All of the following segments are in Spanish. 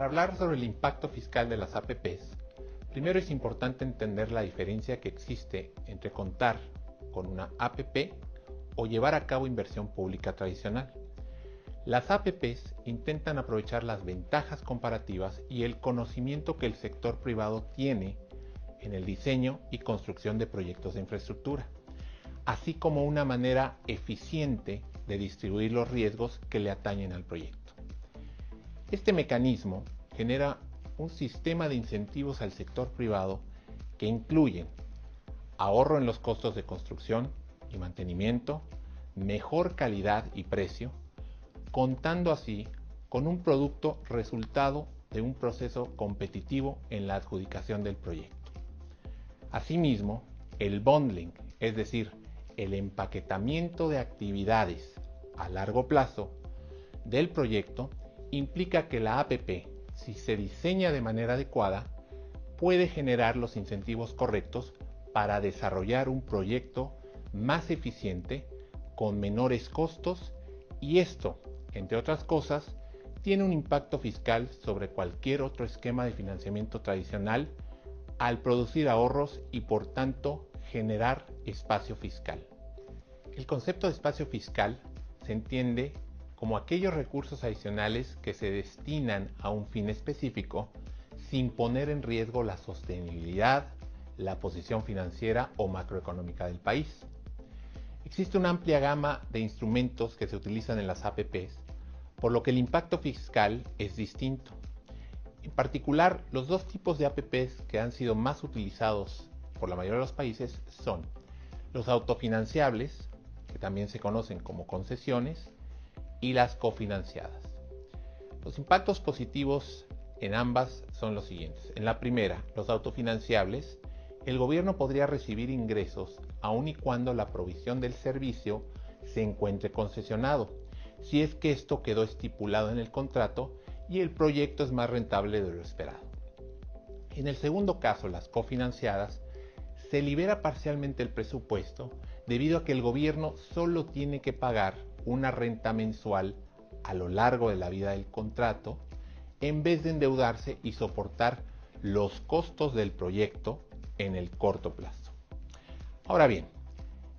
hablar sobre el impacto fiscal de las APPs, primero es importante entender la diferencia que existe entre contar con una APP o llevar a cabo inversión pública tradicional. Las APPs intentan aprovechar las ventajas comparativas y el conocimiento que el sector privado tiene en el diseño y construcción de proyectos de infraestructura, así como una manera eficiente de distribuir los riesgos que le atañen al proyecto. Este mecanismo genera un sistema de incentivos al sector privado que incluyen ahorro en los costos de construcción y mantenimiento, mejor calidad y precio, contando así con un producto resultado de un proceso competitivo en la adjudicación del proyecto. Asimismo, el bundling, es decir, el empaquetamiento de actividades a largo plazo del proyecto, implica que la APP, si se diseña de manera adecuada, puede generar los incentivos correctos para desarrollar un proyecto más eficiente, con menores costos, y esto, entre otras cosas, tiene un impacto fiscal sobre cualquier otro esquema de financiamiento tradicional al producir ahorros y por tanto generar espacio fiscal. El concepto de espacio fiscal se entiende como aquellos recursos adicionales que se destinan a un fin específico sin poner en riesgo la sostenibilidad, la posición financiera o macroeconómica del país. Existe una amplia gama de instrumentos que se utilizan en las APPs, por lo que el impacto fiscal es distinto. En particular, los dos tipos de APPs que han sido más utilizados por la mayoría de los países son los autofinanciables, que también se conocen como concesiones, y las cofinanciadas. Los impactos positivos en ambas son los siguientes. En la primera, los autofinanciables, el gobierno podría recibir ingresos aun y cuando la provisión del servicio se encuentre concesionado, si es que esto quedó estipulado en el contrato y el proyecto es más rentable de lo esperado. En el segundo caso, las cofinanciadas, se libera parcialmente el presupuesto debido a que el gobierno solo tiene que pagar una renta mensual a lo largo de la vida del contrato, en vez de endeudarse y soportar los costos del proyecto en el corto plazo. Ahora bien,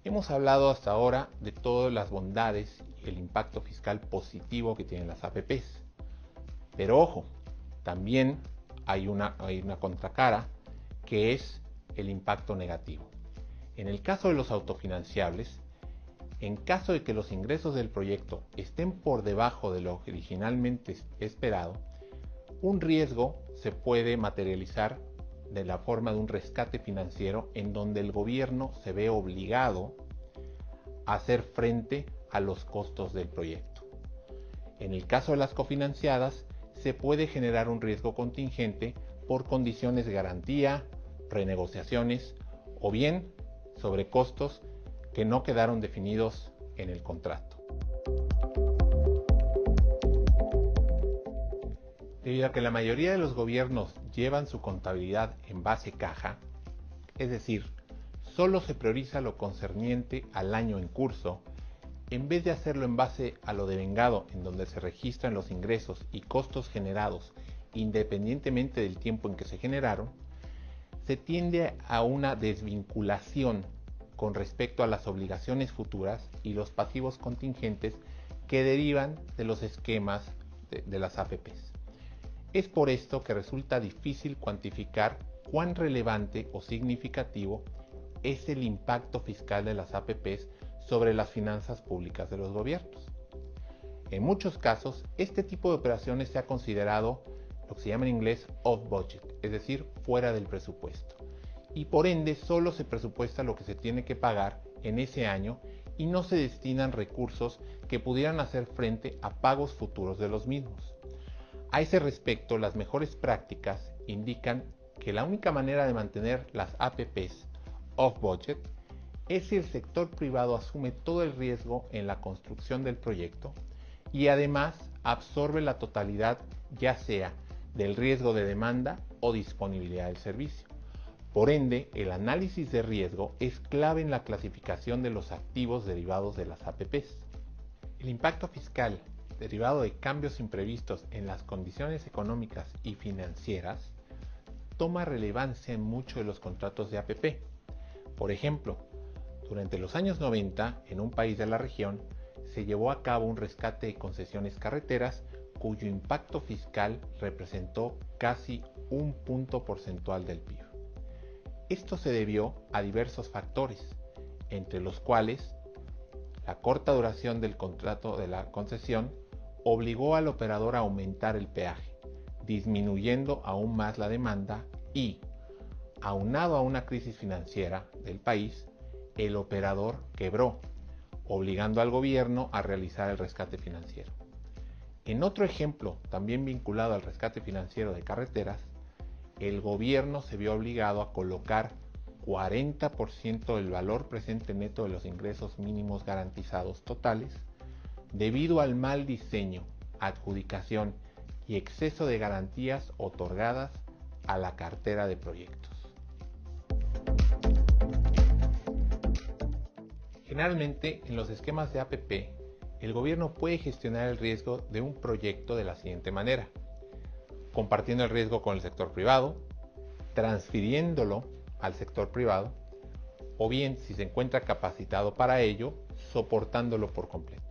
hemos hablado hasta ahora de todas las bondades y el impacto fiscal positivo que tienen las APPs. Pero ojo, también hay una contracara, que es el impacto negativo. En el caso de los autofinanciables, en caso de que los ingresos del proyecto estén por debajo de lo originalmente esperado, un riesgo se puede materializar de la forma de un rescate financiero en donde el gobierno se ve obligado a hacer frente a los costos del proyecto. En el caso de las cofinanciadas, se puede generar un riesgo contingente por condiciones de garantía, renegociaciones o bien sobre costos que no quedaron definidos en el contrato. Debido a que la mayoría de los gobiernos llevan su contabilidad en base caja, es decir, solo se prioriza lo concerniente al año en curso, en vez de hacerlo en base a lo devengado, en donde se registran los ingresos y costos generados independientemente del tiempo en que se generaron, se tiende a una desvinculación con respecto a las obligaciones futuras y los pasivos contingentes que derivan de los esquemas de las APPs. Es por esto que resulta difícil cuantificar cuán relevante o significativo es el impacto fiscal de las APPs sobre las finanzas públicas de los gobiernos. En muchos casos, este tipo de operaciones se ha considerado lo que se llama en inglés off budget, es decir, fuera del presupuesto, y por ende solo se presupuesta lo que se tiene que pagar en ese año y no se destinan recursos que pudieran hacer frente a pagos futuros de los mismos. A ese respecto, las mejores prácticas indican que la única manera de mantener las APPs off budget es si el sector privado asume todo el riesgo en la construcción del proyecto y además absorbe la totalidad, ya sea del riesgo de demanda o disponibilidad del servicio. Por ende, el análisis de riesgo es clave en la clasificación de los activos derivados de las APPs. El impacto fiscal derivado de cambios imprevistos en las condiciones económicas y financieras, toma relevancia en muchos de los contratos de APP. Por ejemplo, durante los años 90, en un país de la región, se llevó a cabo un rescate de concesiones carreteras cuyo impacto fiscal representó casi un punto porcentual del PIB. Esto se debió a diversos factores, entre los cuales la corta duración del contrato de la concesión obligó al operador a aumentar el peaje, disminuyendo aún más la demanda y, aunado a una crisis financiera del país, el operador quebró, obligando al gobierno a realizar el rescate financiero. En otro ejemplo, también vinculado al rescate financiero de carreteras, el gobierno se vio obligado a colocar 40% del valor presente neto de los ingresos mínimos garantizados totales debido al mal diseño, adjudicación y exceso de garantías otorgadas a la cartera de proyectos. Generalmente, en los esquemas de APP, el gobierno puede gestionar el riesgo de un proyecto de la siguiente manera: compartiendo el riesgo con el sector privado, transfiriéndolo al sector privado, o bien, si se encuentra capacitado para ello, soportándolo por completo.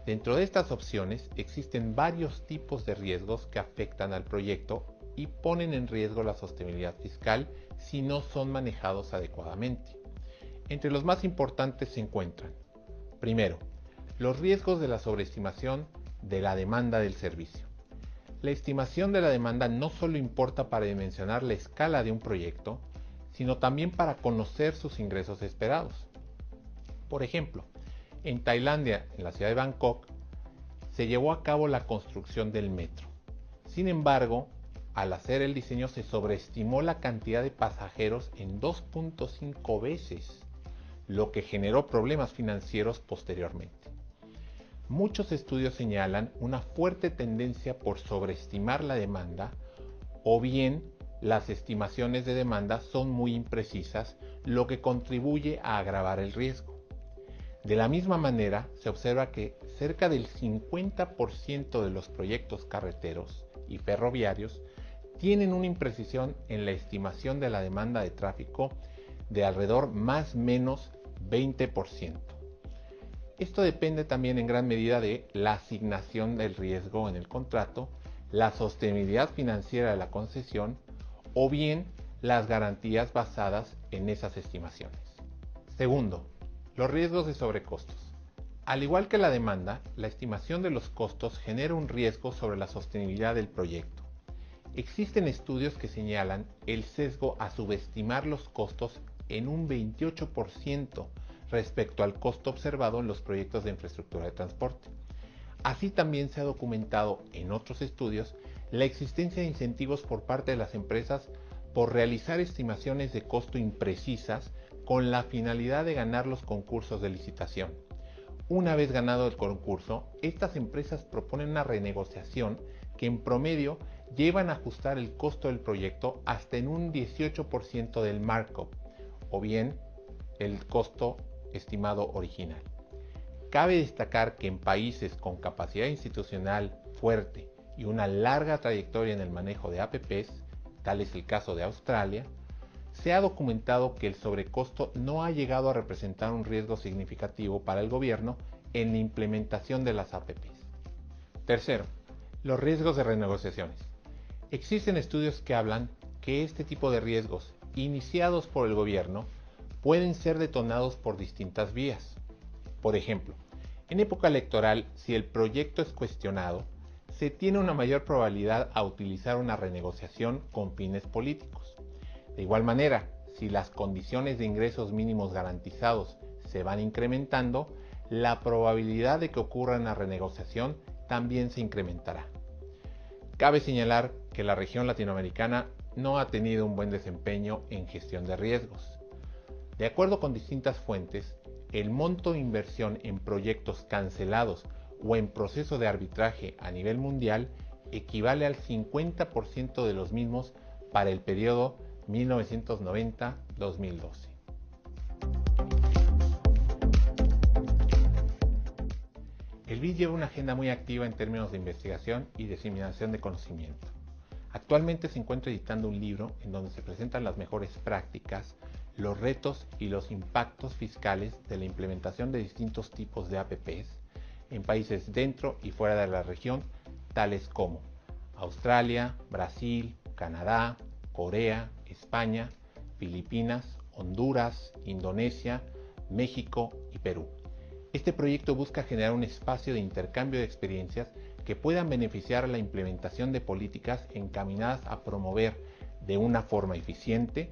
Dentro de estas opciones existen varios tipos de riesgos que afectan al proyecto y ponen en riesgo la sostenibilidad fiscal si no son manejados adecuadamente. Entre los más importantes se encuentran: primero, los riesgos de la sobreestimación de la demanda del servicio. La estimación de la demanda no solo importa para dimensionar la escala de un proyecto, sino también para conocer sus ingresos esperados. Por ejemplo, en Tailandia, en la ciudad de Bangkok, se llevó a cabo la construcción del metro. Sin embargo, al hacer el diseño se sobreestimó la cantidad de pasajeros en 2.5 veces, lo que generó problemas financieros posteriormente. Muchos estudios señalan una fuerte tendencia por sobreestimar la demanda, o bien las estimaciones de demanda son muy imprecisas, lo que contribuye a agravar el riesgo. De la misma manera, se observa que cerca del 50% de los proyectos carreteros y ferroviarios tienen una imprecisión en la estimación de la demanda de tráfico de alrededor más o menos 20%. Esto depende también en gran medida de la asignación del riesgo en el contrato, la sostenibilidad financiera de la concesión o bien las garantías basadas en esas estimaciones. Segundo, los riesgos de sobrecostos. Al igual que la demanda, la estimación de los costos genera un riesgo sobre la sostenibilidad del proyecto. Existen estudios que señalan el sesgo a subestimar los costos en un 28% respecto al costo observado en los proyectos de infraestructura de transporte. Así también se ha documentado en otros estudios la existencia de incentivos por parte de las empresas por realizar estimaciones de costo imprecisas con la finalidad de ganar los concursos de licitación. Una vez ganado el concurso, estas empresas proponen una renegociación que en promedio llevan a ajustar el costo del proyecto hasta en un 18% del markup, o bien el costo estimado original. Cabe destacar que en países con capacidad institucional fuerte y una larga trayectoria en el manejo de APPs, tal es el caso de Australia, se ha documentado que el sobrecosto no ha llegado a representar un riesgo significativo para el gobierno en la implementación de las APPs. Tercero, los riesgos de renegociaciones. Existen estudios que hablan que este tipo de riesgos, iniciados por el gobierno, pueden ser detonados por distintas vías. Por ejemplo, en época electoral, si el proyecto es cuestionado, se tiene una mayor probabilidad a utilizar una renegociación con fines políticos. De igual manera, si las condiciones de ingresos mínimos garantizados se van incrementando, la probabilidad de que ocurra una renegociación también se incrementará. Cabe señalar que la región latinoamericana no ha tenido un buen desempeño en gestión de riesgos. De acuerdo con distintas fuentes, el monto de inversión en proyectos cancelados o en proceso de arbitraje a nivel mundial equivale al 50% de los mismos para el periodo 1990-2012. El BID lleva una agenda muy activa en términos de investigación y diseminación de conocimiento. Actualmente se encuentra editando un libro en donde se presentan las mejores prácticas, los retos y los impactos fiscales de la implementación de distintos tipos de APPs en países dentro y fuera de la región, tales como Australia, Brasil, Canadá, Corea, España, Filipinas, Honduras, Indonesia, México y Perú. Este proyecto busca generar un espacio de intercambio de experiencias que puedan beneficiar a la implementación de políticas encaminadas a promover de una forma eficiente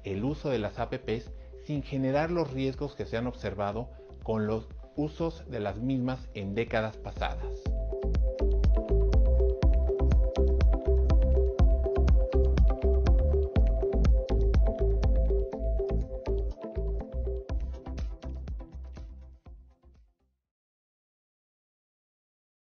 el uso de las APPs sin generar los riesgos que se han observado con los usos de las mismas en décadas pasadas.